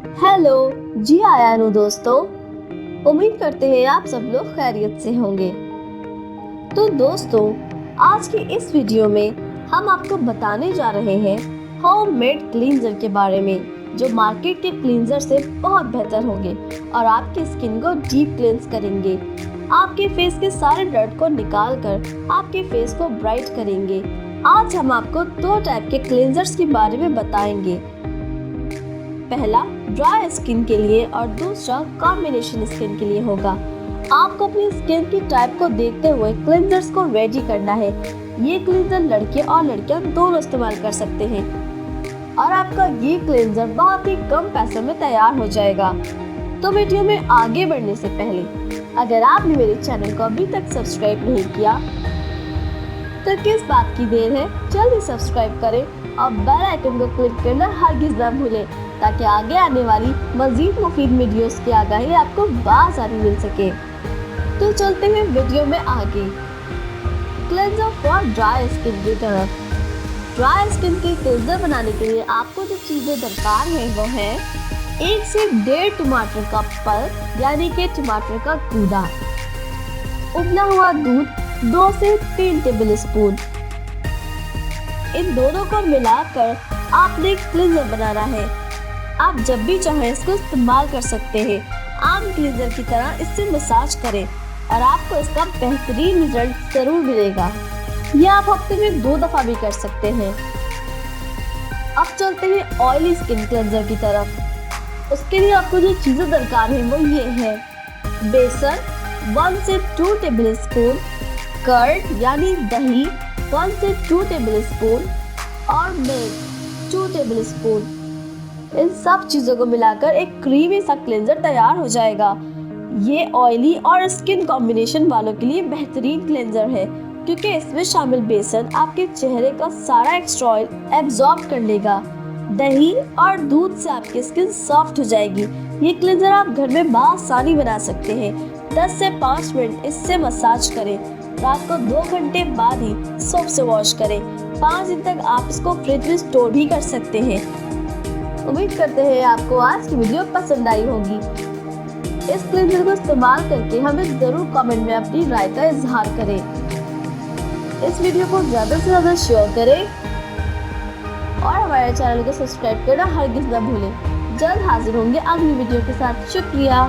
Hello जी, आया हूँ दोस्तों। उम्मीद करते हैं आप सब लोग खैरियत से होंगे। तो दोस्तों, आज की इस वीडियो में हम आपको बताने जा रहे हैं होममेड क्लींजर के बारे में, जो मार्केट के क्लींजर से बहुत बेहतर होंगे और आपकी स्किन को डीप क्लींस करेंगे। आपके फेस के सारे डर्ट को निकाल कर आपके फेस को ब्राइट करेंगे। आज हम आपको दो टाइप के क्लींजर्स के बारे में बताएंगे। पहला ड्राई स्किन के लिए और दूसरा कॉम्बिनेशन स्किन के लिए होगा। आपको अपनी स्किन की टाइप को देखते हुए क्लींजर्स को रेडी करना है। ये क्लींजर लड़के और लड़कियां दोनों इस्तेमाल कर सकते हैं और आपका ये क्लींजर बहुत ही कम पैसों में तैयार हो जाएगा। तो वीडियो में आगे बढ़ने से पहले अगर आपने मेरे चैनल को अभी तक सब्सक्राइब नहीं किया तो किस बात की देर है, जल्दी सब्सक्राइब करें और बेल आइकन को क्लिक करना हरगिज न भूलें, ताकि आगे आने वाली मजीद मुफीद वीडियोस की आगाही आपको बासानी मिल सके। तो चलते हैं वीडियो में आगे। क्लेंजर फॉर ड्राई स्किन की तरफ। ड्राई स्किन के क्लेंजर बनाने के लिए आपको जो चीजें दरकार है वो है 1 से 1.5 टमाटर का पल्प यानी कि टमाटर का गूदा, उबला हुआ दूध 2 से 3 टेबल स्पून। इन दोनों को मिलाकर आपने क्लींजर बनाना है। आप जब भी चाहें इसको इस्तेमाल कर सकते हैं। आम क्लींजर की तरह इससे मसाज करें और आपको इसका बेहतरीन रिजल्ट जरूर मिलेगा। यह आप हफ्ते में 2 दफा भी कर सकते हैं। अब चलते हैं ऑयली स्किन क्लींजर की तरफ। उसके लिए आपको जो चीजें दरकार है वो ये है: बेसन 1 से 2 टेबल स्पून, कर्ड यानी दही 1 से 2 टेबल स्पून और मिल्क 2 टेबल स्पून। इन सब चीजों को मिलाकर एक क्रीमी सा क्लेंजर तैयार हो जाएगा। ये ऑयली और स्किन कॉम्बिनेशन वालों के लिए बेहतरीन क्लेंजर है, क्योंकि इसमें शामिल बेसन आपके चेहरे का सारा एक्स्ट्रा ऑयल एब्जॉर्ब कर लेगा। दही और दूध से आपकी स्किन सॉफ्ट हो जाएगी। ये क्लेंजर आप घर में बआसानी बना सकते हैं। 10 से 5 मिनट इससे मसाज करें। रात को 2 घंटे बाद ही सोप से वॉश करें। 5 दिन तक आप इसको फ्रिज में स्टोर भी कर सकते हैं। उम्मीद करते हैं आपको आज की वीडियो पसंद आई होगी। इस क्लींजर को इस्तेमाल करके हमें जरूर कमेंट में अपनी राय का इजहार करें। इस वीडियो को ज़्यादा से ज़्यादा शेयर करें और हमारे चैनल को सब्सक्राइब करना हरगिज न भूलें। जल्द हाजिर होंगे अगली वीडियो के साथ। शुक्रिया।